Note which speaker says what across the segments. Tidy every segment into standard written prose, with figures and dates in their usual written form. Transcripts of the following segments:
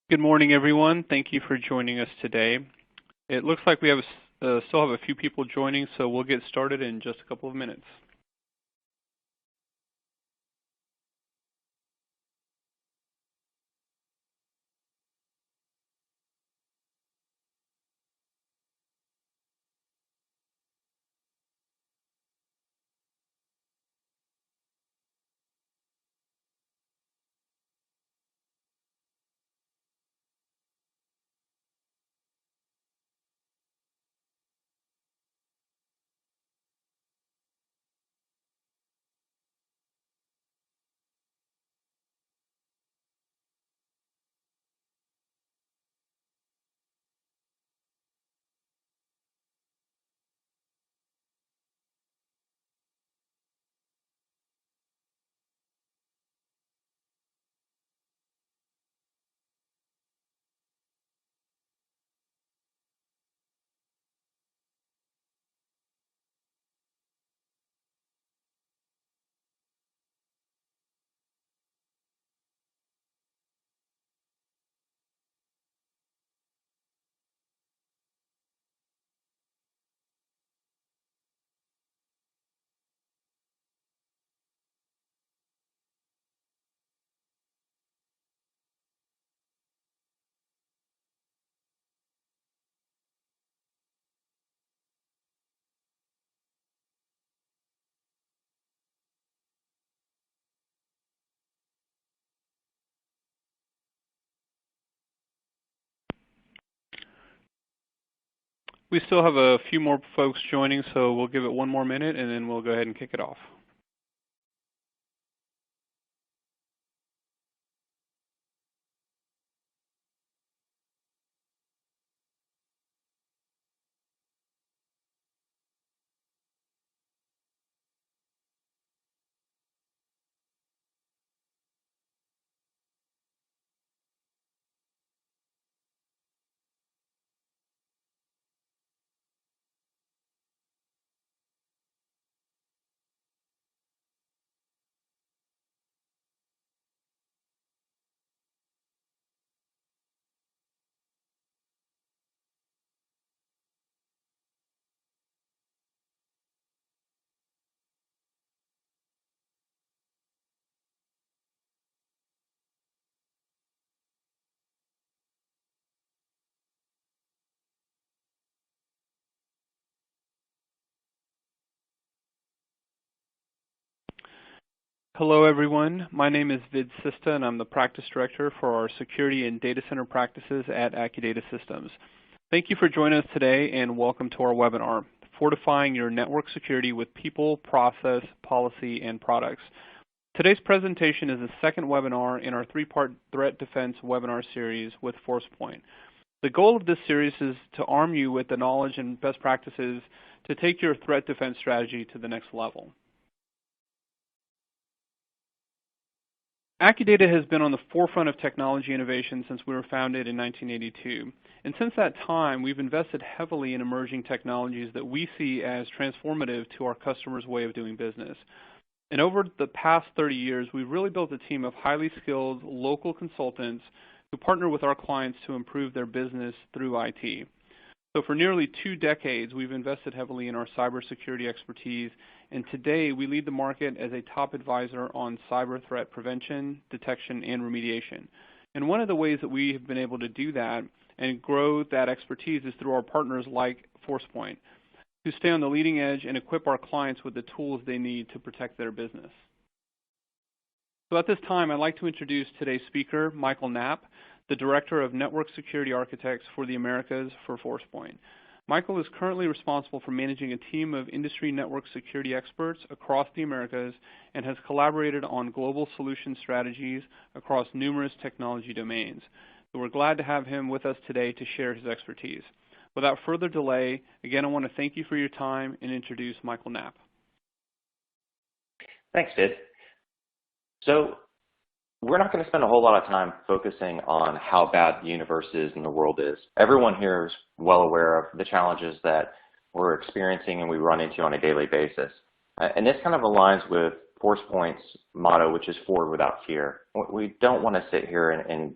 Speaker 1: Good morning, everyone. Thank you for joining us today. It looks like we still have a few people joining, so we'll get started in just a couple of minutes. We still have a few more folks joining, so we'll give it one more minute and then we'll go ahead and kick it off. Hello, everyone. My name is Vid Sista, and I'm the Practice Director for our Security and Data Center Practices at Akka Systems. Thank you for joining us today, and welcome to our webinar, Fortifying Your Network Security with People, Process, Policy, and Products. Today's presentation is the second webinar in our three-part Threat Defense webinar series with Forcepoint. The goal of this series is to arm you with the knowledge and best practices to take your threat defense strategy to the next level. Akka has been on the forefront of technology innovation since we were founded in 1982. And since that time, we've invested heavily in emerging technologies that we see as transformative to our customers' way of doing business. And over the past 30 years, we've really built a team of highly skilled local consultants who partner with our clients to improve their business through IT. So for nearly 2 decades, we've invested heavily in our cybersecurity expertise, and today we lead the market as a top advisor on cyber threat prevention, detection, and remediation. And one of the ways that we have been able to do that and grow that expertise is through our partners like Forcepoint, who stay on the leading edge and equip our clients with the tools they need to protect their business. So at this time, I'd like to introduce today's speaker, Michael Knapp, the Director of Network Security Architects for the Americas for Forcepoint. Michael is currently responsible for managing a team of industry network security experts across the Americas and has collaborated on global solution strategies across numerous technology domains. So we're glad to have him with us today to share his expertise. Without further delay, again, I want to thank you for your time and introduce Michael Knapp.
Speaker 2: Thanks, Sid. So we're not going to spend a whole lot of time focusing on how bad the universe is and the world is. Everyone here is well aware of the challenges that we're experiencing and we run into on a daily basis. And this kind of aligns with Forcepoint's motto, which is forward without fear. We don't want to sit here and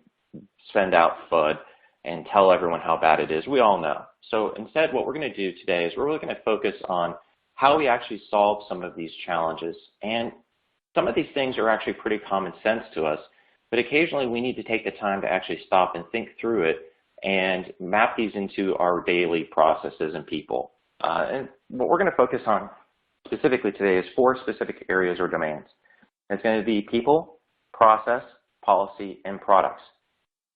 Speaker 2: send out FUD and tell everyone how bad it is. We all know. So instead, what we're going to do today is we're really going to focus on how we actually solve some of these challenges. And some of these things are actually pretty common sense to us, but occasionally we need to take the time to actually stop and think through it and map these into our daily processes and people. And what we're going to focus on specifically today is 4 specific areas or domains. It's going to be people, process, policy, and products.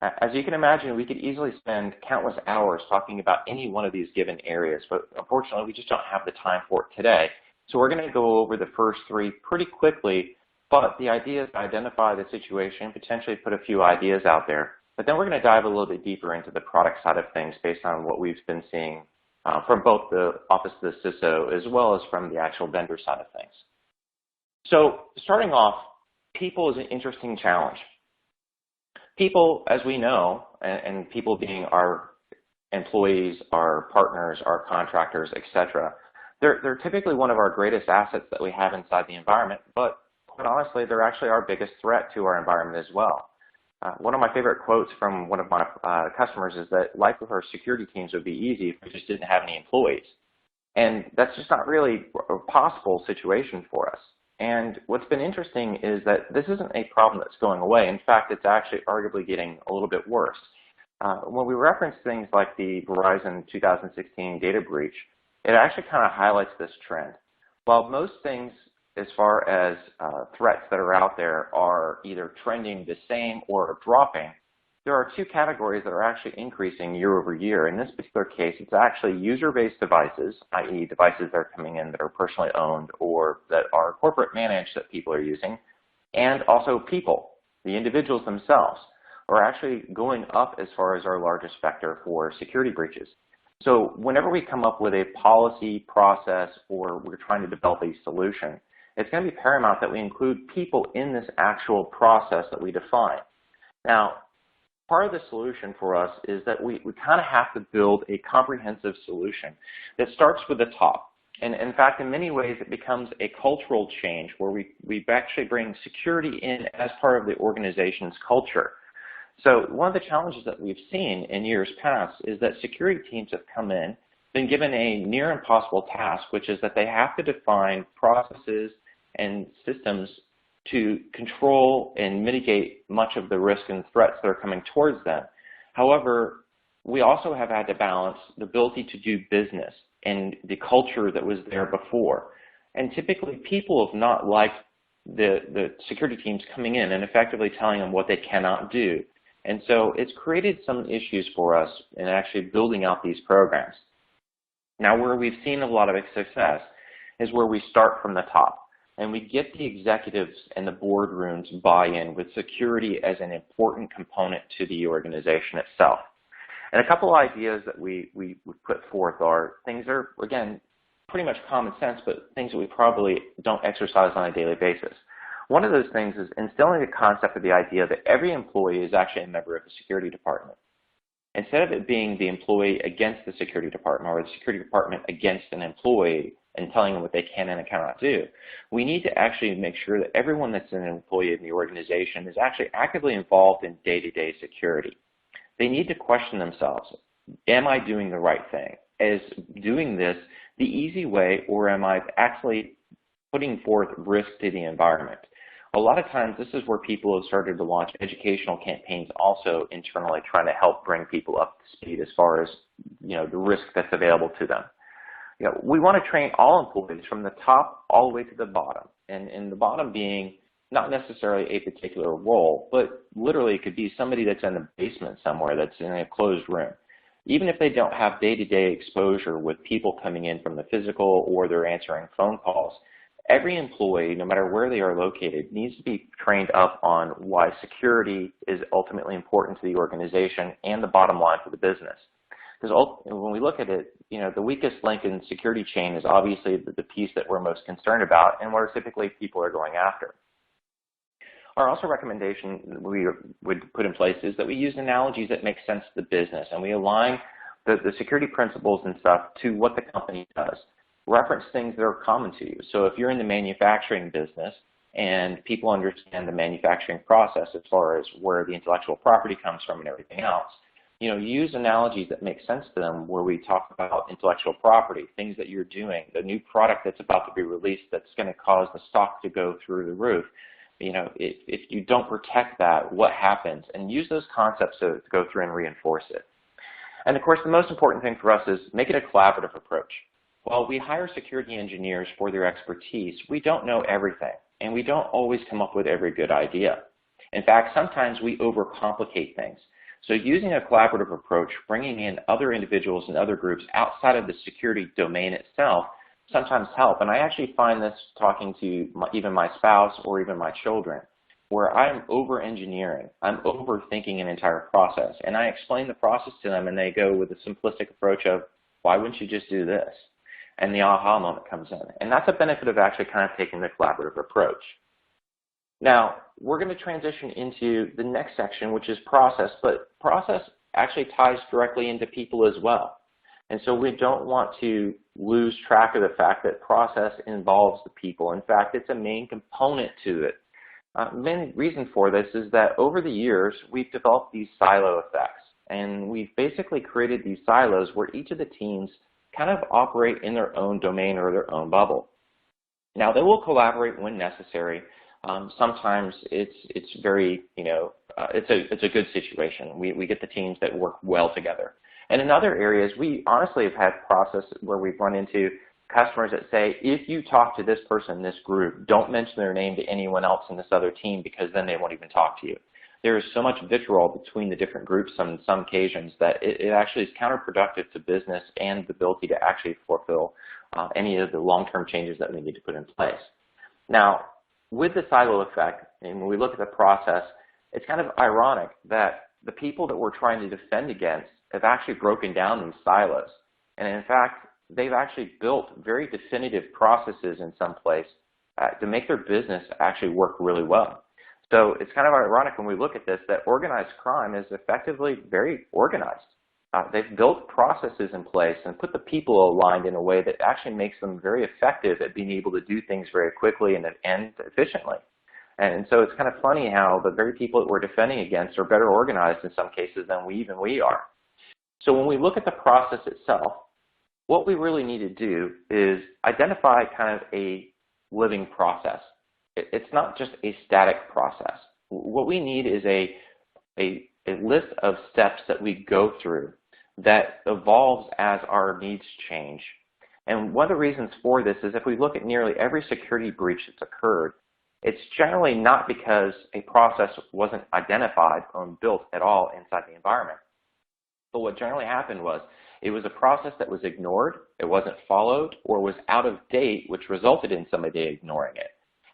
Speaker 2: As you can imagine, we could easily spend countless hours talking about any one of these given areas, but unfortunately we just don't have the time for it today. So we're going to go over the first 3 pretty quickly, but the idea is to identify the situation, potentially put a few ideas out there, but then we're going to dive a little bit deeper into the product side of things based on what we've been seeing from both the Office of the CISO as well as from the actual vendor side of things. So starting off, people is an interesting challenge. People, as we know, and people being our employees, our partners, our contractors, etc., they're typically one of our greatest assets that we have inside the environment, but quite honestly, they're actually our biggest threat to our environment as well. One of my favorite quotes from one of my customers is that life with our security teams would be easy if we just didn't have any employees. And that's just not really a possible situation for us. And what's been interesting is that this isn't a problem that's going away. In fact, it's actually arguably getting a little bit worse. When we reference things like the Verizon 2016 data breach, it actually kind of highlights this trend. While most things as far as threats that are out there are either trending the same or dropping, there are 2 categories that are actually increasing year over year. In this particular case, it's actually user-based devices, i.e. devices that are coming in that are personally owned or that are corporate managed that people are using, and also people, the individuals themselves, are actually going up as far as our largest vector for security breaches. So whenever we come up with a policy, process, or we're trying to develop a solution, it's going to be paramount that we include people in this actual process that we define. Now, part of the solution for us is that we kind of have to build a comprehensive solution that starts with the top. And in fact, in many ways, it becomes a cultural change where we actually bring security in as part of the organization's culture. So one of the challenges that we've seen in years past is that security teams have come in, been given a near impossible task, which is that they have to define processes and systems to control and mitigate much of the risk and threats that are coming towards them. However, we also have had to balance the ability to do business and the culture that was there before. And typically people have not liked the security teams coming in and effectively telling them what they cannot do. And so it's created some issues for us in actually building out these programs. Now, where we've seen a lot of success is where we start from the top and we get the executives and the boardrooms buy-in with security as an important component to the organization itself. And a couple of ideas that we put forth are things that are, again, pretty much common sense, but things that we probably don't exercise on a daily basis. One of those things is instilling the concept of the idea that every employee is actually a member of the security department. Instead of it being the employee against the security department or the security department against an employee and telling them what they can and cannot do, we need to actually make sure that everyone that's an employee in the organization is actually actively involved in day-to-day security. They need to question themselves, am I doing the right thing? Is doing this the easy way, or am I actually putting forth risk to the environment? A lot of times this is where people have started to launch educational campaigns also internally, trying to help bring people up to speed as far as the risk that's available to them. We want to train all employees from the top all the way to the bottom, and the bottom being not necessarily a particular role, but literally it could be somebody that's in the basement somewhere that's in a closed room. Even if they don't have day-to-day exposure with people coming in from the physical or they're answering phone calls, every employee, no matter where they are located, needs to be trained up on why security is ultimately important to the organization and the bottom line for the business. Because when we look at it, the weakest link in the security chain is obviously the piece that we're most concerned about and where typically people are going after. Our also recommendation we would put in place is that we use analogies that make sense to the business, and we align the security principles and stuff to what the company does. Reference things that are common to you. So if you're in the manufacturing business and people understand the manufacturing process as far as where the intellectual property comes from and everything else. Use analogies that make sense to them where we talk about intellectual property, things that you're doing, the new product that's about to be released that's going to cause the stock to go through the roof. If you don't protect that, what happens? And use those concepts to go through and reinforce it. And of course, the most important thing for us is make it a collaborative approach. While we hire security engineers for their expertise, we don't know everything, and we don't always come up with every good idea. In fact, sometimes we overcomplicate things. So using a collaborative approach, bringing in other individuals and other groups outside of the security domain itself sometimes help. And I actually find this talking to even my spouse or even my children, where I'm over-engineering, I'm overthinking an entire process. And I explain the process to them, and they go with a simplistic approach of, why wouldn't you just do this? And the aha moment comes in. And that's a benefit of actually kind of taking the collaborative approach. Now, we're going to transition into the next section, which is process, but process actually ties directly into people as well. And so we don't want to lose track of the fact that process involves the people. In fact, it's a main component to it. Main reason for this is that over the years, we've developed these silo effects. And we've basically created these silos where each of the teams kind of operate in their own domain or their own bubble. Now, they will collaborate when necessary. Sometimes it's very, it's a good situation. We get the teams that work well together. And in other areas, we honestly have had process where we've run into customers that say, if you talk to this person in this group, don't mention their name to anyone else in this other team because then they won't even talk to you. There is so much vitriol between the different groups on some occasions that it actually is counterproductive to business and the ability to actually fulfill any of the long-term changes that we need to put in place. Now, with the silo effect, and when we look at the process, it's kind of ironic that the people that we're trying to defend against have actually broken down these silos. And in fact, they've actually built very definitive processes in some place to make their business actually work really well. So it's kind of ironic when we look at this that organized crime is effectively very organized. They've built processes in place and put the people aligned in a way that actually makes them very effective at being able to do things very quickly and efficiently. And so it's kind of funny how the very people that we're defending against are better organized in some cases than we are. So when we look at the process itself, what we really need to do is identify kind of a living process. It's not just a static process. What we need is a list of steps that we go through that evolves as our needs change. And one of the reasons for this is if we look at nearly every security breach that's occurred, it's generally not because a process wasn't identified or built at all inside the environment. But what generally happened was it was a process that was ignored, it wasn't followed, or was out of date, which resulted in somebody ignoring it.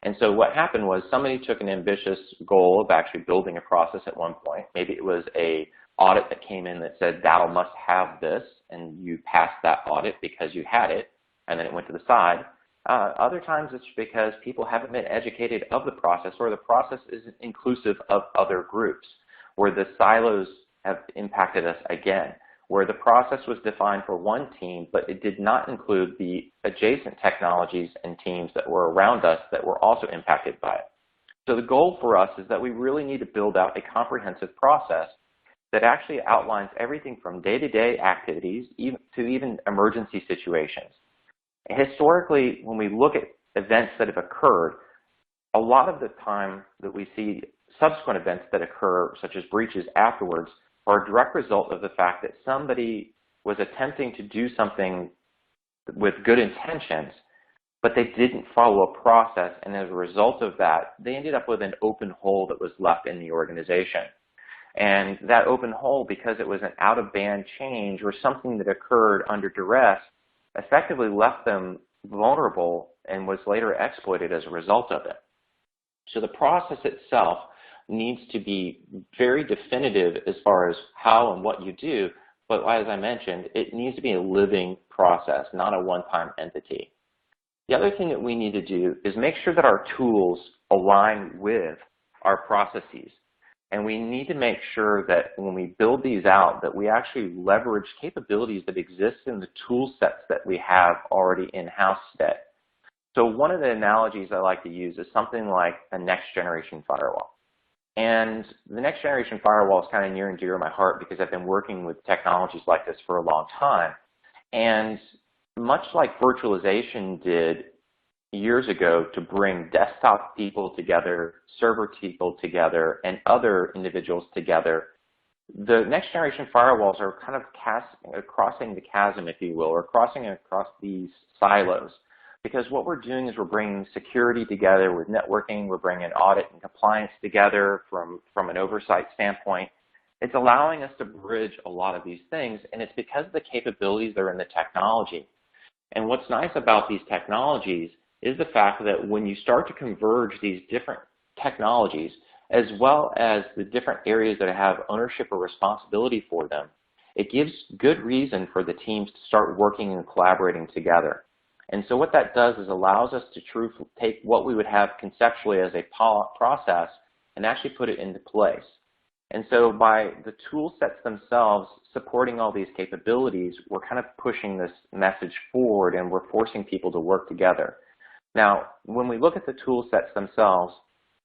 Speaker 2: And so what happened was somebody took an ambitious goal of actually building a process at one point. Maybe it was an audit that came in that said, Dow must have this, and you passed that audit because you had it, and then it went to the side. Other times it's because people haven't been educated of the process, or the process isn't inclusive of other groups, where the silos have impacted us again, where the process was defined for one team, but it did not include the adjacent technologies and teams that were around us that were also impacted by it. So the goal for us is that we really need to build out a comprehensive process that actually outlines everything from day-to-day activities to even emergency situations. Historically, when we look at events that have occurred, a lot of the time that we see subsequent events that occur, such as breaches afterwards, are a direct result of the fact that somebody was attempting to do something with good intentions, but they didn't follow a process, and as a result of that, they ended up with an open hole that was left in the organization. And that open hole, because it was an out-of-band change or something that occurred under duress, effectively left them vulnerable and was later exploited as a result of it. So the process itself needs to be very definitive as far as how and what you do, but as I mentioned, it needs to be a living process, not a one-time entity. The other thing that we need to do is make sure that our tools align with our processes. And we need to make sure that when we build these out, that we actually leverage capabilities that exist in the tool sets that we have already in-house today. So one of the analogies I like to use is something like a next generation firewall. And the next generation firewall is kind of near and dear to my heart because I've been working with technologies like this for a long time. And much like virtualization did years ago to bring desktop people together, server people together, and other individuals together, the next generation firewalls are kind of crossing the chasm, if you will, or crossing across these silos. Because what we're doing is we're bringing security together with networking, we're bringing audit and compliance together from an oversight standpoint. It's allowing us to bridge a lot of these things, and it's because of the capabilities that are in the technology. And what's nice about these technologies is the fact that when you start to converge these different technologies, as well as the different areas that have ownership or responsibility for them, it gives good reason for the teams to start working and collaborating together. And so what that does is allows us to truthfully take what we would have conceptually as a process and actually put it into place. And so by the tool sets themselves supporting all these capabilities, we're kind of pushing this message forward and we're forcing people to work together. Now, when we look at the tool sets themselves,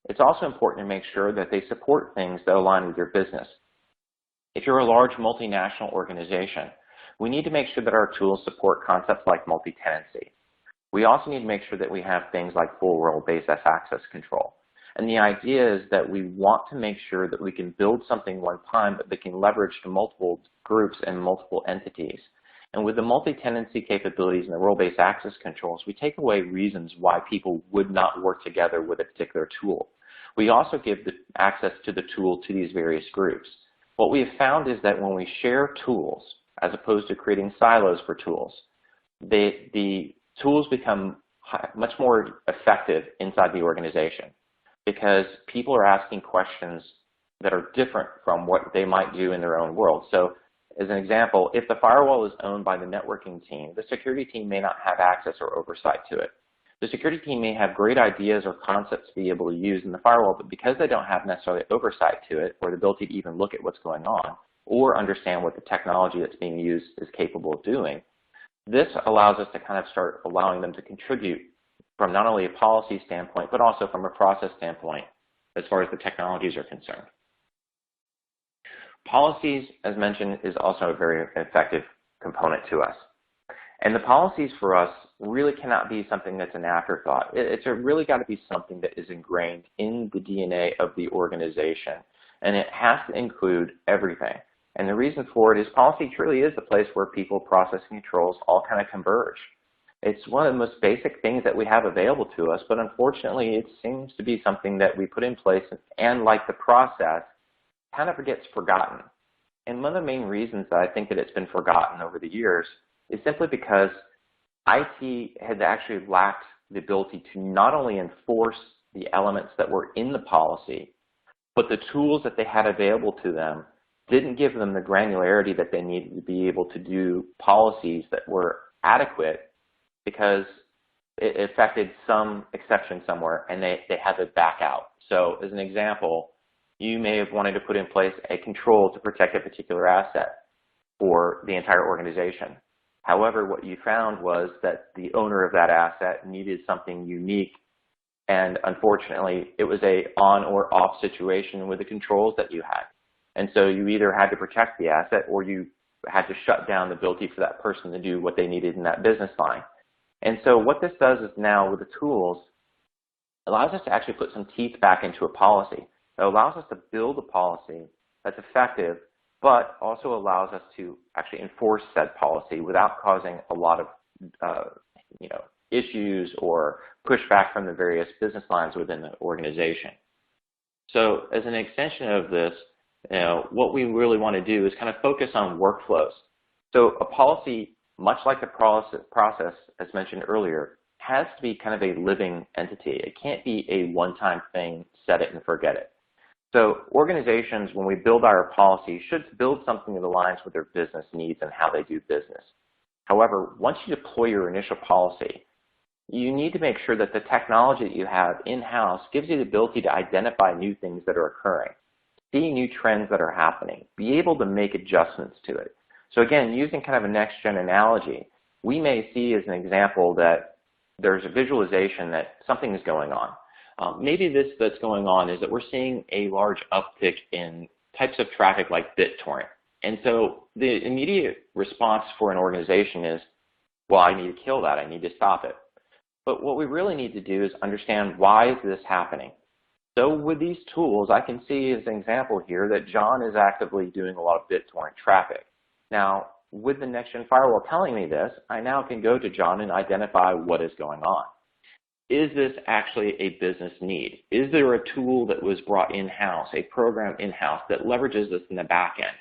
Speaker 2: it's also important to make sure that they support things that align with your business. If you're a large multinational organization, we need to make sure that our tools support concepts like multi-tenancy. We also need to make sure that we have things like full role-based access control. And the idea is that we want to make sure that we can build something one time, but that can leverage to multiple groups and multiple entities. And with the multi-tenancy capabilities and the role-based access controls, we take away reasons why people would not work together with a particular tool. We also give the access to the tool to these various groups. What we have found is that when we share tools, as opposed to creating silos for tools, the tools become much more effective inside the organization because people are asking questions that are different from what they might do in their own world. So as an example, if the firewall is owned by the networking team, the security team may not have access or oversight to it. The security team may have great ideas or concepts to be able to use in the firewall, but because they don't have necessarily oversight to it or the ability to even look at what's going on or understand what the technology that's being used is capable of doing, this allows us to kind of start allowing them to contribute from not only a policy standpoint, but also from a process standpoint as far as the technologies are concerned. Policies, as mentioned, is also a very effective component to us. And the policies for us really cannot be something that's an afterthought. It's really got to be something that is ingrained in the DNA of the organization. And it has to include everything. And the reason for it is policy truly is the place where people, process, and controls all kind of converge. It's one of the most basic things that we have available to us, but unfortunately it seems to be something that we put in place and like the process, kind of gets forgotten. And one of the main reasons that I think that it's been forgotten over the years is simply because IT had actually lacked the ability to not only enforce the elements that were in the policy, but the tools that they had available to them didn't give them the granularity that they needed to be able to do policies that were adequate because it affected some exception somewhere and they had to back out. So as an example, you may have wanted to put in place a control to protect a particular asset for the entire organization. However, what you found was that the owner of that asset needed something unique, and unfortunately, it was a on or off situation with the controls that you had. And so you either had to protect the asset or you had to shut down the ability for that person to do what they needed in that business line. And so what this does is now with the tools, allows us to actually put some teeth back into a policy. It allows us to build a policy that's effective, but also allows us to actually enforce said policy without causing a lot of issues or pushback from the various business lines within the organization. So as an extension of this, what we really want to do is kind of focus on workflows. So a policy, much like the process, as mentioned earlier, has to be kind of a living entity. It can't be a one-time thing, set it and forget it. So organizations, when we build our policy, should build something that aligns with their business needs and how they do business. However, once you deploy your initial policy, you need to make sure that the technology that you have in-house gives you the ability to identify new things that are occurring, see new trends that are happening, be able to make adjustments to it. So again, using kind of a next-gen analogy, we may see as an example that there's a visualization that something is going on. Maybe this that's going on is that we're seeing a large uptick in types of traffic like BitTorrent. And so the immediate response for an organization is, well, I need to kill that. I need to stop it. But what we really need to do is understand, why is this happening? So with these tools, I can see as an example here that John is actively doing a lot of BitTorrent traffic. Now, with the Next-Gen Firewall telling me this, I now can go to John and identify what is going on. Is this actually a business need? Is there a tool that was brought in-house, a program in-house that leverages this in the back end?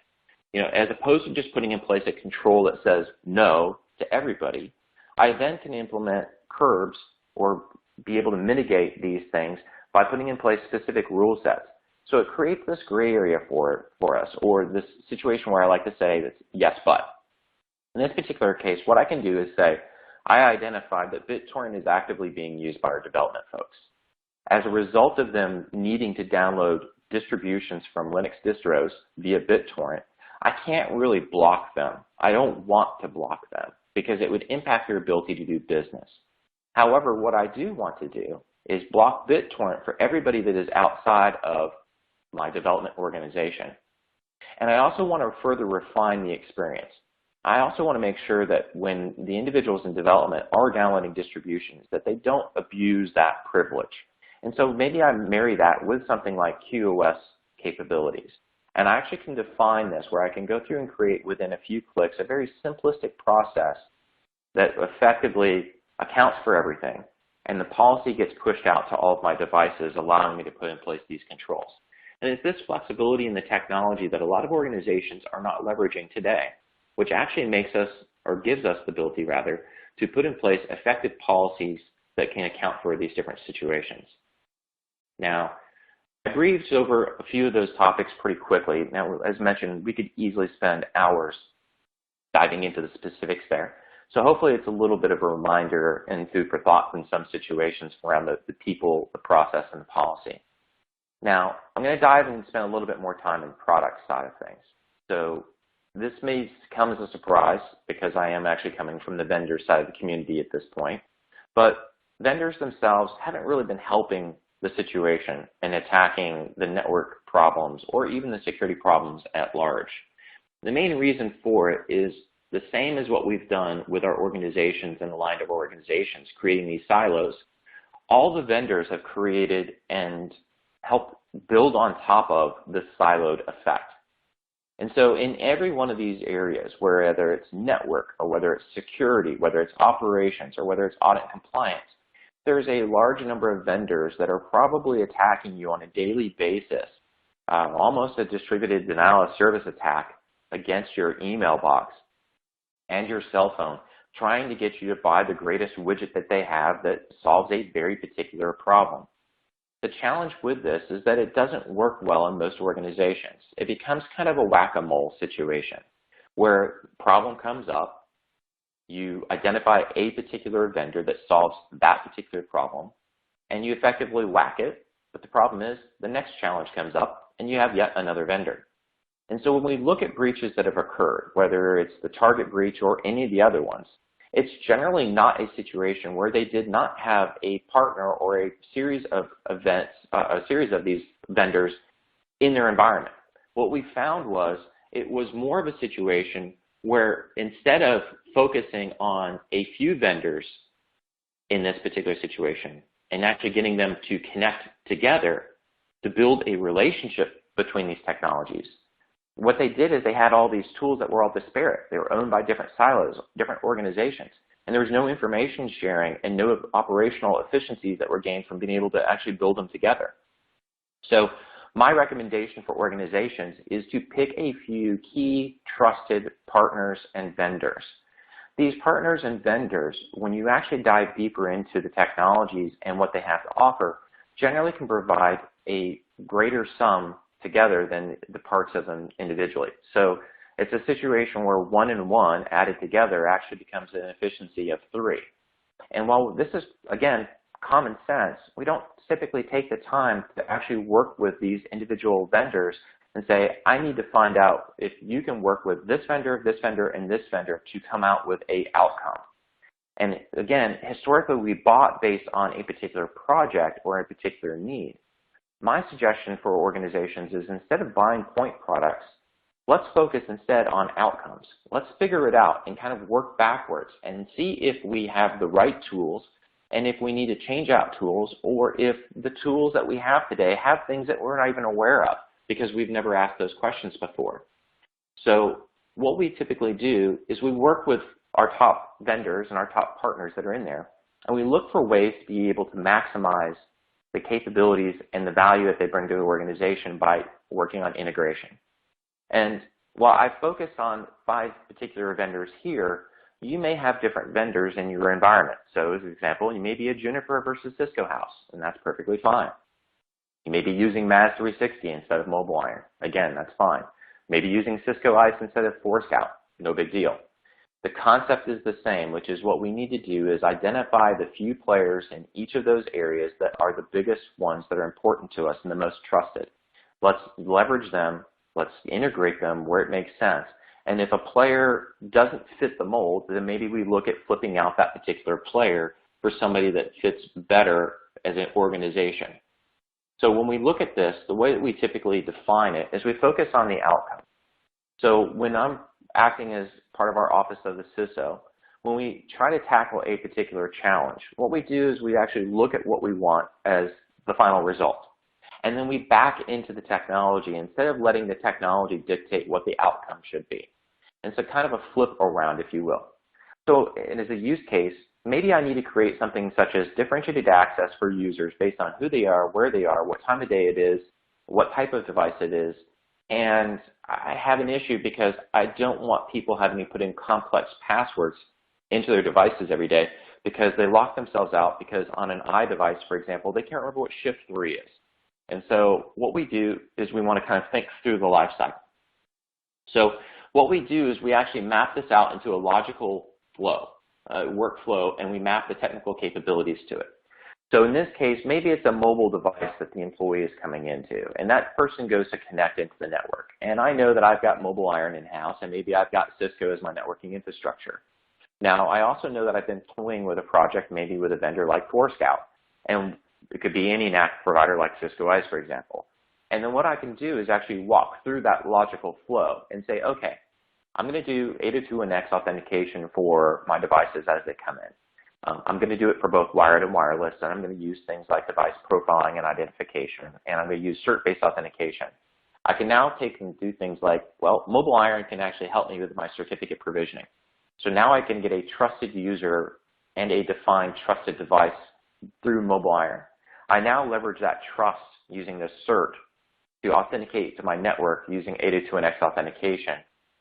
Speaker 2: You know, as opposed to just putting in place a control that says no to everybody, I then can implement curbs or be able to mitigate these things by putting in place specific rule sets. So it creates this gray area for us, or this situation where I like to say that's yes, but. In this particular case, what I can do is say, I identified that BitTorrent is actively being used by our development folks. As a result of them needing to download distributions from Linux distros via BitTorrent, I can't really block them. I don't want to block them because it would impact their ability to do business. However, what I do want to do is block BitTorrent for everybody that is outside of my development organization. And I also want to further refine the experience. I also want to make sure that when the individuals in development are downloading distributions, that they don't abuse that privilege. And so maybe I marry that with something like QoS capabilities. And I actually can define this where I can go through and create within a few clicks a very simplistic process that effectively accounts for everything. And the policy gets pushed out to all of my devices, allowing me to put in place these controls. And it's this flexibility in the technology that a lot of organizations are not leveraging today, which actually makes us, or gives us the ability rather, to put in place effective policies that can account for these different situations. Now, I breezed over a few of those topics pretty quickly. Now, as mentioned, we could easily spend hours diving into the specifics there. So hopefully it's a little bit of a reminder and food for thought in some situations around the people, the process, and the policy. Now, I'm going to dive and spend a little bit more time in the product side of things. So this may come as a surprise because I am actually coming from the vendor side of the community at this point, but vendors themselves haven't really been helping the situation and attacking the network problems or even the security problems at large. The main reason for it is the same as what we've done with our organizations and the line of organizations, creating these silos. All the vendors have created and helped build on top of this siloed effect. And so in every one of these areas, whether it's network or whether it's security, whether it's operations or whether it's audit and compliance, there's a large number of vendors that are probably attacking you on a daily basis, almost a distributed denial of service attack against your email box and your cell phone, trying to get you to buy the greatest widget that they have that solves a very particular problem. The challenge with this is that it doesn't work well in most organizations. It becomes kind of a whack-a-mole situation where a problem comes up, you identify a particular vendor that solves that particular problem, and you effectively whack it, but the problem is the next challenge comes up and you have yet another vendor. And so when we look at breaches that have occurred, whether it's the target breach or any of the other ones, it's generally not a situation where they did not have a partner or a series of events, a series of these vendors in their environment. What we found was it was more of a situation where instead of focusing on a few vendors in this particular situation and actually getting them to connect together to build a relationship between these technologies, what they did is they had all these tools that were all disparate. They were owned by different silos, different organizations, and there was no information sharing and no operational efficiencies that were gained from being able to actually build them together. So my recommendation for organizations is to pick a few key trusted partners and vendors. These partners and vendors, when you actually dive deeper into the technologies and what they have to offer, generally can provide a greater sum together than the parts of them individually. So it's a situation where 1 and 1 added together actually becomes an efficiency of 3. And while this is, again, common sense, we don't typically take the time to actually work with these individual vendors and say, I need to find out if you can work with this vendor, and this vendor to come out with an outcome. And again, historically, we bought based on a particular project or a particular need. My suggestion for organizations is instead of buying point products, let's focus instead on outcomes. Let's figure it out and kind of work backwards and see if we have the right tools and if we need to change out tools, or if the tools that we have today have things that we're not even aware of because we've never asked those questions before. So what we typically do is we work with our top vendors and our top partners that are in there, and we look for ways to be able to maximize the capabilities and the value that they bring to the organization by working on integration. And while I focus on 5 particular vendors here, you may have different vendors in your environment. So as an example, you may be a Juniper versus Cisco house, and that's perfectly fine. You may be using MAS 360 instead of MobileIron. Again, that's fine. Maybe using Cisco ICE instead of Forescout. No big deal. The concept is the same, which is what we need to do is identify the few players in each of those areas that are the biggest ones that are important to us and the most trusted. Let's leverage them. Let's integrate them where it makes sense. And if a player doesn't fit the mold, then maybe we look at flipping out that particular player for somebody that fits better as an organization. So when we look at this, the way that we typically define it is we focus on the outcome. So when I'm acting as part of our office of the CISO, when we try to tackle a particular challenge, what we do is we actually look at what we want as the final result. And then we back into the technology instead of letting the technology dictate what the outcome should be. And so kind of a flip around, if you will. So and as a use case, maybe I need to create something such as differentiated access for users based on who they are, where they are, what time of day it is, what type of device it is. And I have an issue because I don't want people having to put in complex passwords into their devices every day because they lock themselves out because on an iDevice, for example, they can't remember what shift 3 is. And so what we do is we want to kind of think through the life cycle. So what we do is we actually map this out into a logical flow, workflow, and we map the technical capabilities to it. So in this case, maybe it's a mobile device that the employee is coming into, and that person goes to connect into the network. And I know that I've got MobileIron in-house, and maybe I've got Cisco as my networking infrastructure. Now, I also know that I've been toying with a project, maybe with a vendor like Forescout, and it could be any NAC provider like Cisco ICE, for example. And then what I can do is actually walk through that logical flow and say, okay, I'm going to do 802.1x authentication for my devices as they come in. I'm going to do it for both wired and wireless, and I'm going to use things like device profiling and identification, and I'm going to use cert-based authentication. I can now take and do things like, well, MobileIron can actually help me with my certificate provisioning. So now I can get a trusted user and a defined trusted device through MobileIron. I now leverage that trust using the cert to authenticate to my network using 802.1x authentication.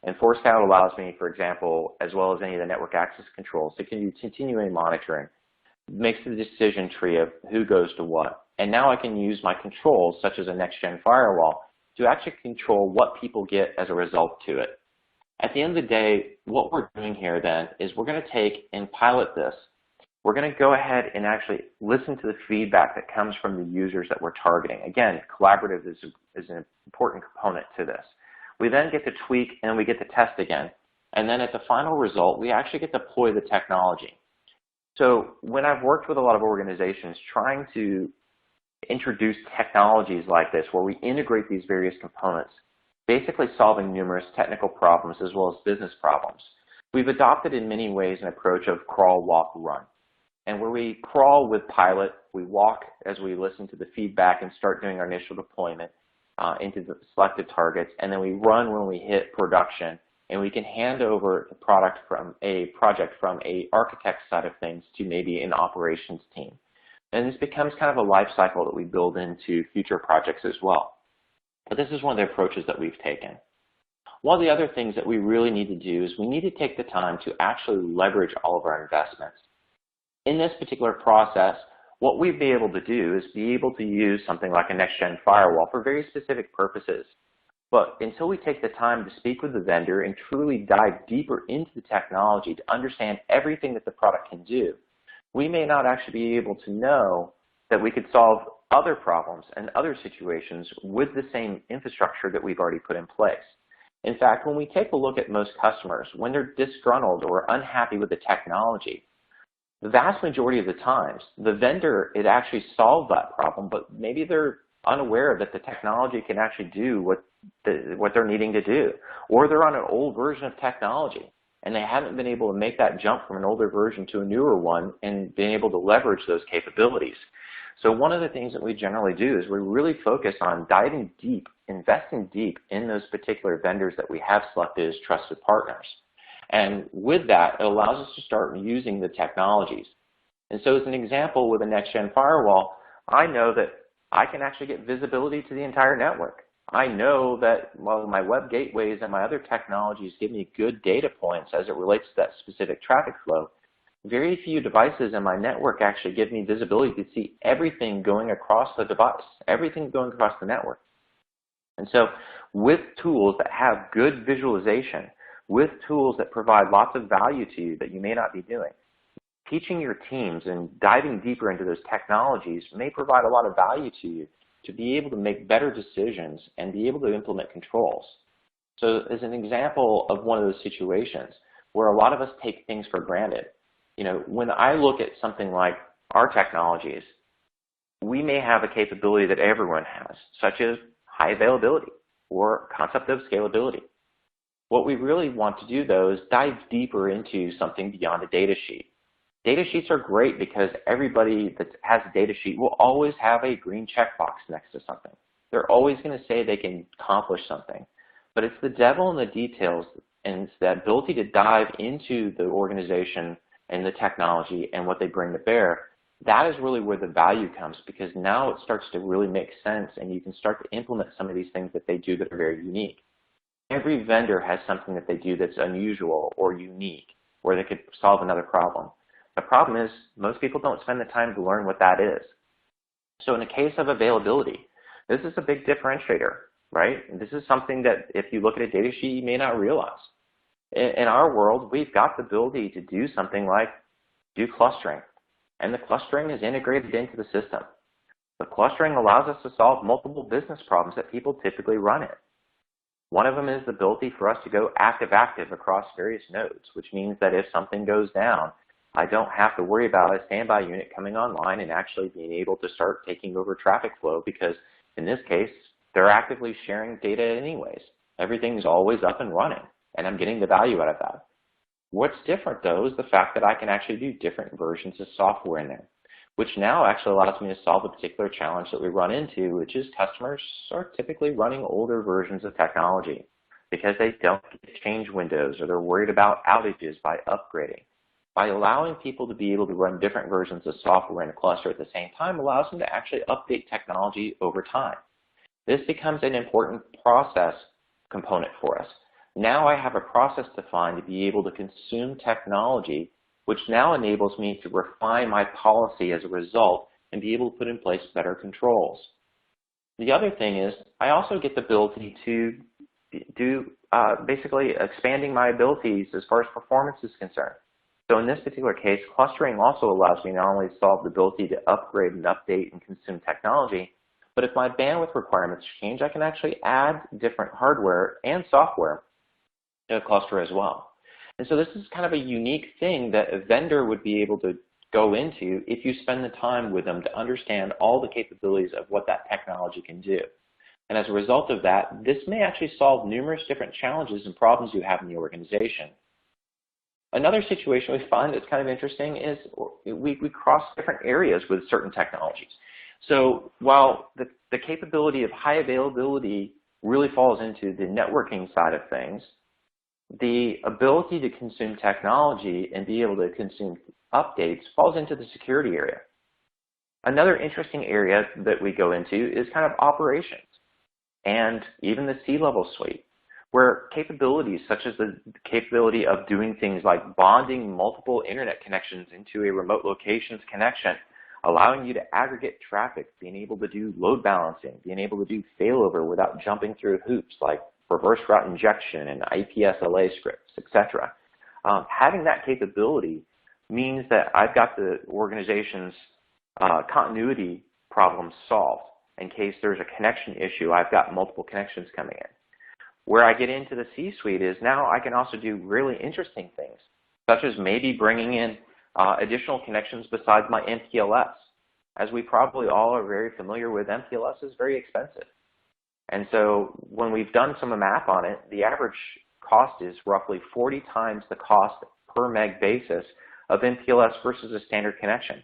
Speaker 2: And Forescout allows me, for example, as well as any of the network access controls, to continually monitoring, makes the decision tree of who goes to what. And now I can use my controls, such as a next-gen firewall, to actually control what people get as a result to it. At the end of the day, what we're doing here then is we're going to take and pilot this. We're going to go ahead and actually listen to the feedback that comes from the users that we're targeting. Again, collaborative is an important component to this. We then get to tweak and we get to test again. And then at the final result, we actually get to deploy the technology. So when I've worked with a lot of organizations trying to introduce technologies like this where we integrate these various components, basically solving numerous technical problems as well as business problems, we've adopted in many ways an approach of crawl, walk, run. And where we crawl with pilot, we walk as we listen to the feedback and start doing our initial deployment into the selected targets, and then we run when we hit production, and we can hand over the project from a architect side of things to maybe an operations team. And this becomes kind of a life cycle that we build into future projects as well. But this is one of the approaches that we've taken. One of the other things that we really need to do is we need to take the time to actually leverage all of our investments. In this particular process, what we'd be able to do is be able to use something like a next-gen firewall for very specific purposes. But until we take the time to speak with the vendor and truly dive deeper into the technology to understand everything that the product can do, we may not actually be able to know that we could solve other problems and other situations with the same infrastructure that we've already put in place. In fact, when we take a look at most customers, when they're disgruntled or unhappy with the technology, the vast majority of the times, the vendor, it actually solved that problem, but maybe they're unaware that the technology can actually do what they're needing to do. Or they're on an old version of technology, and they haven't been able to make that jump from an older version to a newer one and being able to leverage those capabilities. So one of the things that we generally do is we really focus on diving deep, investing deep in those particular vendors that we have selected as trusted partners. And with that, it allows us to start using the technologies. And so as an example, with a next-gen firewall, I know that I can actually get visibility to the entire network. I know that while my web gateways and my other technologies give me good data points as it relates to that specific traffic flow, very few devices in my network actually give me visibility to see everything going across the device, everything going across the network. And so with tools that have good visualization, with tools that provide lots of value to you that you may not be doing, teaching your teams and diving deeper into those technologies may provide a lot of value to you to be able to make better decisions and be able to implement controls. So as an example of one of those situations where a lot of us take things for granted, when I look at something like our technologies, we may have a capability that everyone has, such as high availability or concept of scalability. What we really want to do, though, is dive deeper into something beyond a data sheet. Data sheets are great because everybody that has a data sheet will always have a green checkbox next to something. They're always going to say they can accomplish something. But it's the devil in the details, and it's the ability to dive into the organization and the technology and what they bring to bear. That is really where the value comes, because now it starts to really make sense and you can start to implement some of these things that they do that are very unique. Every vendor has something that they do that's unusual or unique, where they could solve another problem. The problem is most people don't spend the time to learn what that is. So in the case of availability, this is a big differentiator, right? And this is something that if you look at a data sheet, you may not realize. In our world, we've got the ability to do something like do clustering, and the clustering is integrated into the system. The clustering allows us to solve multiple business problems that people typically run in. One of them is the ability for us to go active-active across various nodes, which means that if something goes down, I don't have to worry about a standby unit coming online and actually being able to start taking over traffic flow, because in this case, they're actively sharing data anyways. Everything's always up and running, and I'm getting the value out of that. What's different, though, is the fact that I can actually do different versions of software in there, which now actually allows me to solve a particular challenge that we run into, which is customers are typically running older versions of technology because they don't get change windows or they're worried about outages by upgrading. By allowing people to be able to run different versions of software in a cluster at the same time allows them to actually update technology over time. This becomes an important process component for us. Now I have a process defined to be able to consume technology, which now enables me to refine my policy as a result and be able to put in place better controls. The other thing is I also get the ability to do basically expanding my abilities as far as performance is concerned. So in this particular case, clustering also allows me not only to solve the ability to upgrade and update and consume technology, but if my bandwidth requirements change, I can actually add different hardware and software to a cluster as well. And so this is kind of a unique thing that a vendor would be able to go into if you spend the time with them to understand all the capabilities of what that technology can do. And as a result of that, this may actually solve numerous different challenges and problems you have in the organization. Another situation we find that's kind of interesting is we cross different areas with certain technologies. So while the capability of high availability really falls into the networking side of things, the ability to consume technology and be able to consume updates falls into the security area. Another interesting area that we go into is kind of operations and even the C-level suite, where capabilities such as the capability of doing things like bonding multiple internet connections into a remote locations connection, allowing you to aggregate traffic, being able to do load balancing, being able to do failover without jumping through hoops like reverse route injection and IPSLA scripts, etc. Having that capability means that I've got the organization's continuity problem solved. In case there's a connection issue, I've got multiple connections coming in. Where I get into the C-suite is now I can also do really interesting things, such as maybe bringing in additional connections besides my MPLS. As we probably all are very familiar with, MPLS is very expensive. And so when we've done some math on it, the average cost is roughly 40 times the cost per meg basis of MPLS versus a standard connection.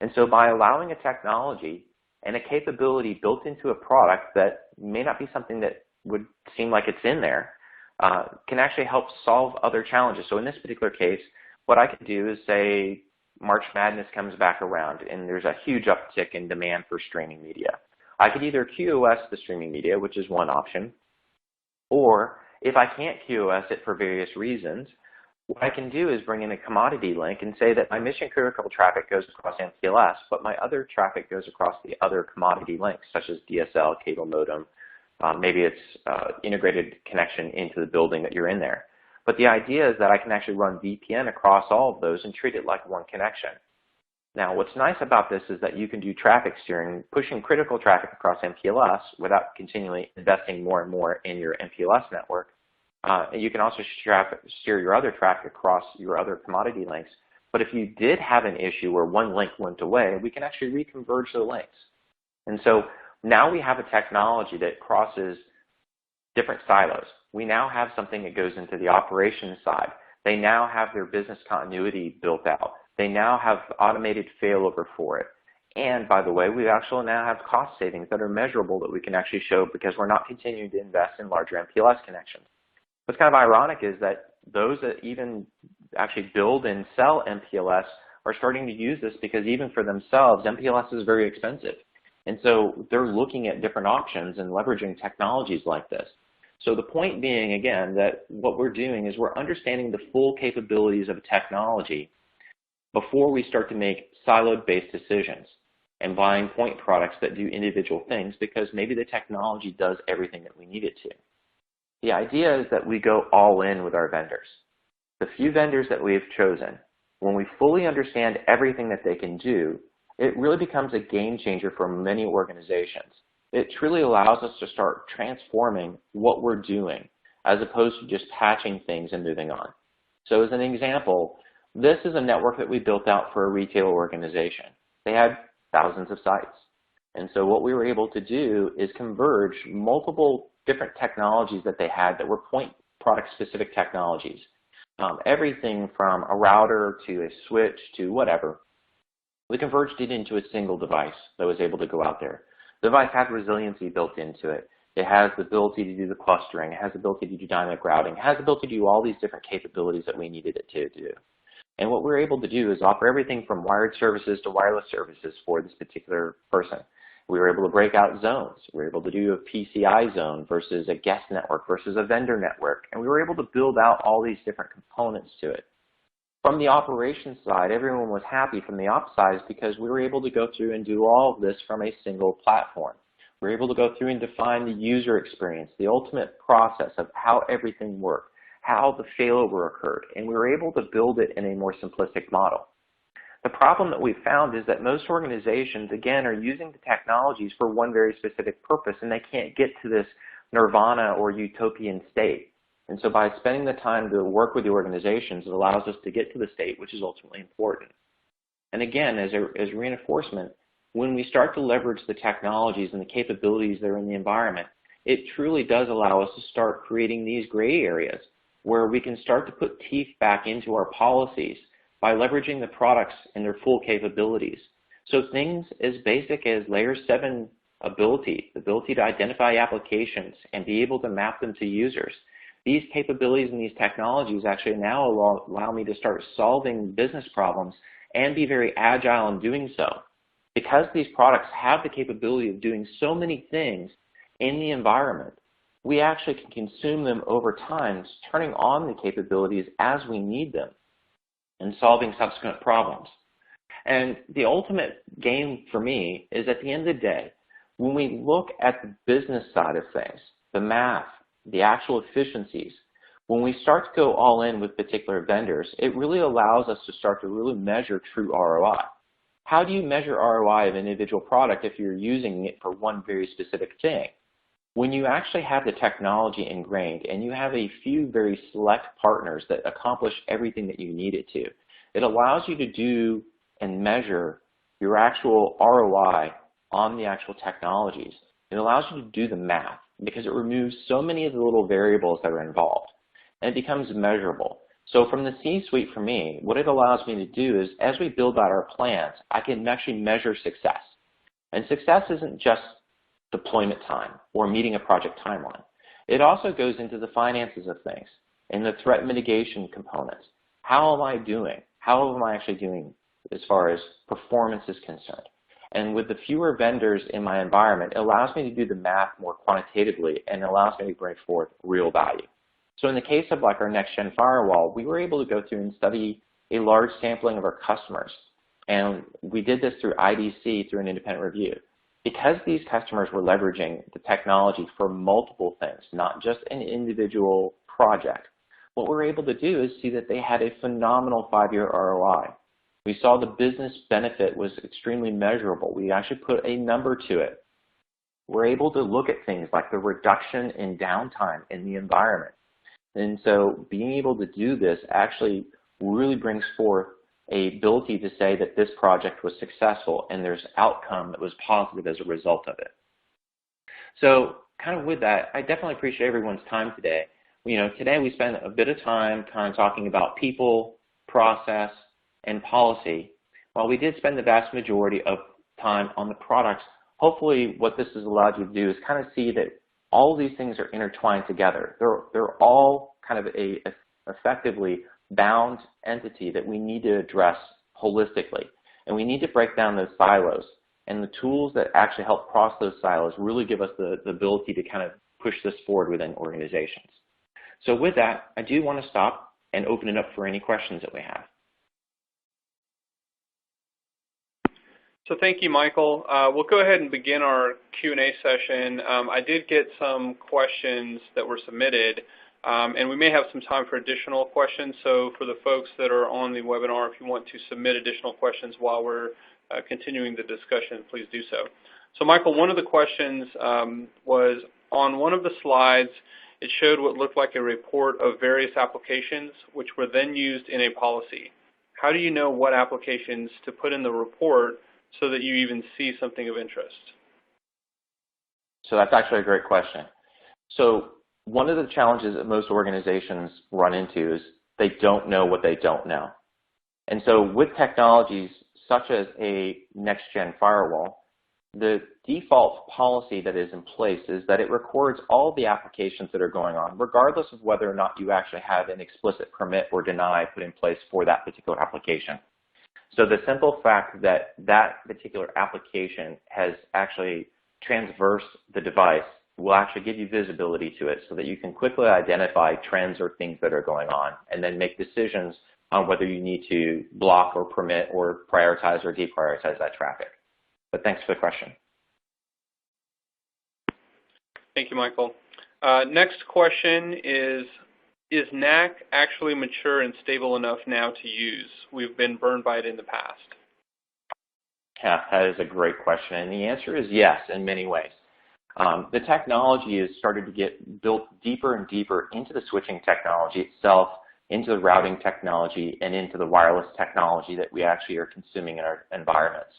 Speaker 2: And so by allowing a technology and a capability built into a product that may not be something that would seem like it's in there, can actually help solve other challenges. So in this particular case, what I could do is say March Madness comes back around and there's a huge uptick in demand for streaming media. I could either QoS the streaming media, which is one option, or if I can't QoS it for various reasons, what I can do is bring in a commodity link and say that my mission critical traffic goes across MPLS, but my other traffic goes across the other commodity links, such as DSL, cable modem. Maybe it's integrated connection into the building that you're in there. But the idea is that I can actually run VPN across all of those and treat it like one connection. Now, what's nice about this is that you can do traffic steering, pushing critical traffic across MPLS without continually investing more and more in your MPLS network. And you can also steer your other traffic across your other commodity links. But if you did have an issue where one link went away, we can actually reconverge the links. And so now we have a technology that crosses different silos. We now have something that goes into the operations side. They now have their business continuity built out. They now have automated failover for it. And by the way, we actually now have cost savings that are measurable that we can actually show because we're not continuing to invest in larger MPLS connections. What's kind of ironic is that those that even actually build and sell MPLS are starting to use this because even for themselves, MPLS is very expensive. And so they're looking at different options and leveraging technologies like this. So the point being, again, that what we're doing is we're understanding the full capabilities of a technology before we start to make siloed-based decisions and buying point products that do individual things because maybe the technology does everything that we need it to. The idea is that we go all in with our vendors. The few vendors that we have chosen, when we fully understand everything that they can do, it really becomes a game changer for many organizations. It truly allows us to start transforming what we're doing as opposed to just patching things and moving on. So as an example, this is a network that we built out for a retail organization. They had thousands of sites. And so what we were able to do is converge multiple different technologies that they had that were point product specific technologies. Everything from a router to a switch to whatever. We converged it into a single device that was able to go out there. The device has resiliency built into it. It has the ability to do the clustering. It has the ability to do dynamic routing. It has the ability to do all these different capabilities that we needed it to do. And what we're able to do is offer everything from wired services to wireless services for this particular person. We were able to break out zones. We were able to do a PCI zone versus a guest network versus a vendor network. And we were able to build out all these different components to it. From the operations side, everyone was happy from the ops side because we were able to go through and do all of this from a single platform. We were able to go through and define the user experience, the ultimate process of how everything worked, how the failover occurred, and we were able to build it in a more simplistic model. The problem that we've found is that most organizations, again, are using the technologies for one very specific purpose, and they can't get to this nirvana or utopian state. And so by spending the time to work with the organizations, it allows us to get to the state, which is ultimately important. And again, as reinforcement, when we start to leverage the technologies and the capabilities that are in the environment, it truly does allow us to start creating these gray areas where we can start to put teeth back into our policies by leveraging the products and their full capabilities. So things as basic as layer 7 ability, the ability to identify applications and be able to map them to users. These capabilities and these technologies actually now allow me to start solving business problems and be very agile in doing so. Because these products have the capability of doing so many things in the environment, we actually can consume them over time, turning on the capabilities as we need them and solving subsequent problems. And the ultimate game for me is at the end of the day, when we look at the business side of things, the math, the actual efficiencies, when we start to go all in with particular vendors, it really allows us to start to really measure true ROI. How do you measure ROI of an individual product if you're using it for one very specific thing? When you actually have the technology ingrained and you have a few very select partners that accomplish everything that you need it to, It allows you to do and measure your actual ROI on the actual technologies. It allows you to do the math because it removes so many of the little variables that are involved, and it becomes measurable. So from the C-suite for me, what it allows me to do is as we build out our plans, I can actually measure success. And success isn't just deployment time or meeting a project timeline. It also goes into the finances of things and the threat mitigation components. How am I doing? How am I actually doing as far as performance is concerned? And with the fewer vendors in my environment, it allows me to do the math more quantitatively and allows me to bring forth real value. So in the case of like our next-gen firewall, we were able to go through and study a large sampling of our customers. And we did this through IDC, through an independent review. Because these customers were leveraging the technology for multiple things, not just an individual project, what we're able to do is see that they had a phenomenal 5-year ROI. We saw the business benefit was extremely measurable. We actually put a number to it. We're able to look at things like the reduction in downtime in the environment. And so being able to do this actually really brings forth a ability to say that this project was successful and there's outcome that was positive as a result of it. So kind of with that, I definitely appreciate everyone's time today. Today we spent a bit of time kind of talking about people, process, and policy. While we did spend the vast majority of time on the products, hopefully what this has allowed you to do is kind of see that all of these things are intertwined together. They're all kind of a effectively bound entity that we need to address holistically. And we need to break down those silos. And the tools that actually help cross those silos really give us the ability to kind of push this forward within organizations. So with that, I do want to stop and open it up for any questions that we have.
Speaker 1: So thank you, Michael. We'll go ahead and begin our Q&A session. I did get some questions that were submitted, and we may have some time for additional questions. So for the folks that are on the webinar, if you want to submit additional questions while we're continuing the discussion, please do so. So Michael, one of the questions was on one of the slides, it showed what looked like a report of various applications which were then used in a policy. How do you know what applications to put in the report so that you even see something of interest?
Speaker 2: So that's actually a great question. So one of the challenges that most organizations run into is they don't know what they don't know. And so with technologies such as a next-gen firewall, the default policy that is in place is that it records all the applications that are going on, regardless of whether or not you actually have an explicit permit or deny put in place for that particular application. So the simple fact that that particular application has actually traversed the device will actually give you visibility to it so that you can quickly identify trends or things that are going on and then make decisions on whether you need to block or permit or prioritize or deprioritize that traffic. But thanks for the question.
Speaker 1: Thank you, Michael. Next question is NAC actually mature and stable enough now to use? We've been burned by it in the past.
Speaker 2: Yeah, that is a great question, and the answer is yes in many ways. The technology has started to get built deeper and deeper into the switching technology itself, into the routing technology, and into the wireless technology that we actually are consuming in our environments.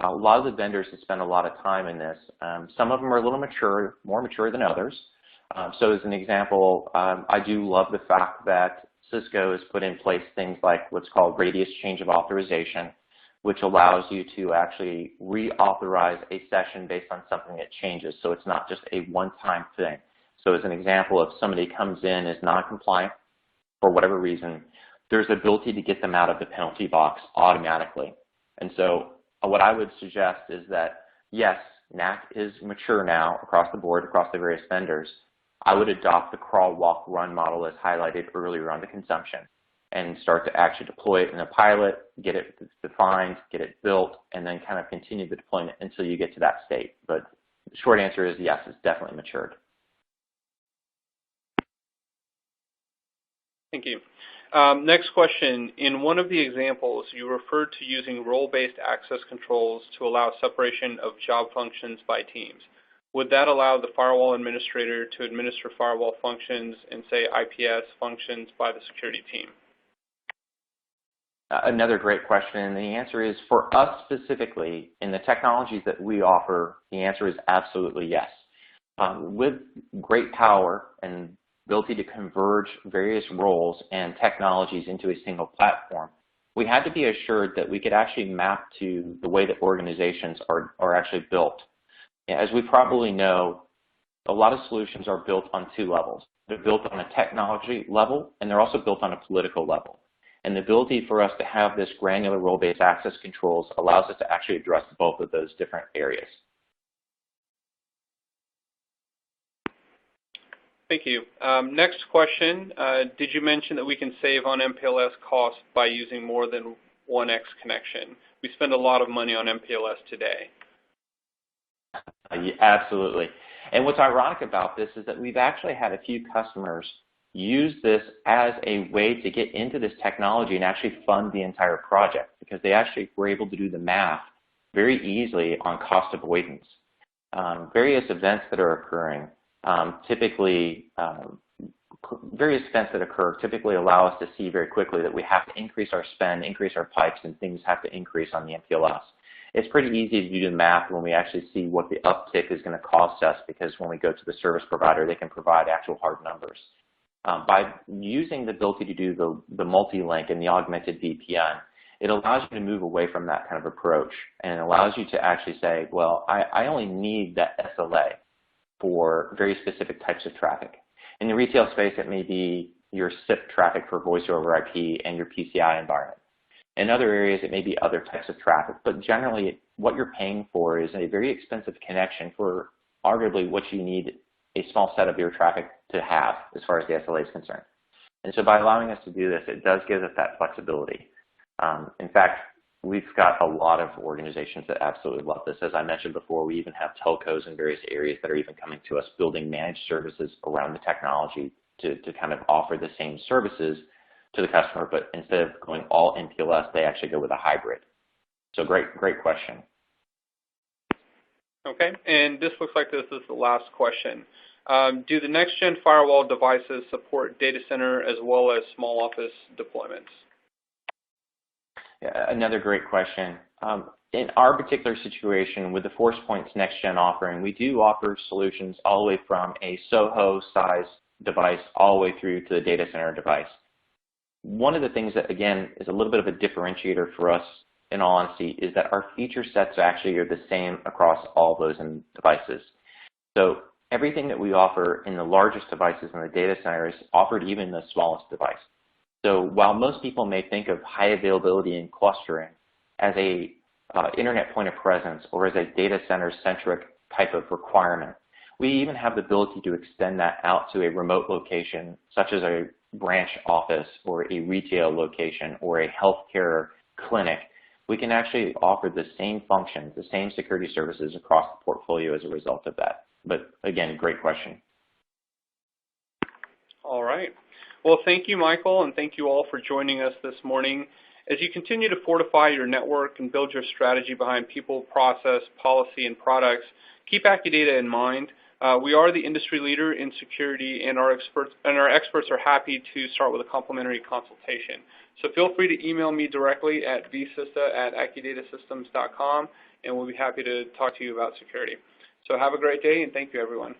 Speaker 2: A lot of the vendors have spent a lot of time in this. Some of them are a little mature, more mature than others. So as an example, I do love the fact that Cisco has put in place things like what's called radius change of authorization, which allows you to actually reauthorize a session based on something that changes. So it's not just a one-time thing. So as an example, if somebody comes in is non-compliant for whatever reason, there's the ability to get them out of the penalty box automatically. And so what I would suggest is that, yes, NAC is mature now across the board, across the various vendors. I would adopt the crawl, walk, run model as highlighted earlier on the consumption and start to actually deploy it in a pilot, get it defined, get it built, and then kind of continue the deployment until you get to that state. But the short answer is yes, it's definitely matured.
Speaker 1: Thank you. Next question. In one of the examples, you referred to using role-based access controls to allow separation of job functions by teams. Would that allow the firewall administrator to administer firewall functions and, say, IPS functions by the security team?
Speaker 2: Another great question, and the answer is, for us specifically, in the technologies that we offer, the answer is absolutely yes. With great power and ability to converge various roles and technologies into a single platform, we had to be assured that we could actually map to the way that organizations are actually built. As we probably know, a lot of solutions are built on two levels. They're built on a technology level, and they're also built on a political level. And the ability for us to have this granular role-based access controls allows us to actually address both of those different areas.
Speaker 1: Thank you. Next question, did you mention that we can save on MPLS costs by using more than 1X connection? We spend a lot of money on MPLS today.
Speaker 2: Yeah, absolutely. And what's ironic about this is that we've actually had a few customers use this as a way to get into this technology and actually fund the entire project, because they actually were able to do the math very easily on cost avoidance. Various events that are occurring various events that occur typically allow us to see very quickly that we have to increase our spend, increase our pipes, and things have to increase on the MPLS. It's pretty easy to do the math when we actually see what the uptick is going to cost us, because when we go to the service provider, they can provide actual hard numbers. By using the ability to do the multi-link and the augmented VPN, it allows you to move away from that kind of approach, and it allows you to actually say, well, I only need that SLA for very specific types of traffic. In the retail space, it may be your SIP traffic for voice over IP and your PCI environment. In other areas, it may be other types of traffic, but generally what you're paying for is a very expensive connection for arguably what you need a small set of your traffic to have as far as the SLA is concerned. And so by allowing us to do this, it does give us that flexibility. In fact, we've got a lot of organizations that absolutely love this. As I mentioned before, we even have telcos in various areas that are even coming to us building managed services around the technology to kind of offer the same services to the customer, but instead of going all MPLS, they actually go with a hybrid. So great question.
Speaker 1: Okay, and this looks like this is the last question. Do the next-gen firewall devices support data center as well as small office deployments?
Speaker 2: Yeah, another great question. In our particular situation with the ForcePoint's next-gen offering, we do offer solutions all the way from a SOHO-size device all the way through to the data center device. One of the things that, again, is a little bit of a differentiator for us, in all honesty, is that our feature sets actually are the same across all those devices. So everything that we offer in the largest devices in the data center is offered even in the smallest device. So while most people may think of high availability and clustering as a internet point of presence or as a data center-centric type of requirement, we even have the ability to extend that out to a remote location, such as a branch office or a retail location or a healthcare clinic. We can actually offer the same functions, the same security services across the portfolio as a result of that. But again, great question.
Speaker 1: All right. Well, thank you, Michael, and thank you all for joining us this morning. As you continue to fortify your network and build your strategy behind people, process, policy, and products, keep AccuData in mind. We are the industry leader in security, and our experts are happy to start with a complimentary consultation. So feel free to email me directly at vsista@accudatasystems.com, and we'll be happy to talk to you about security. So have a great day, and thank you, everyone.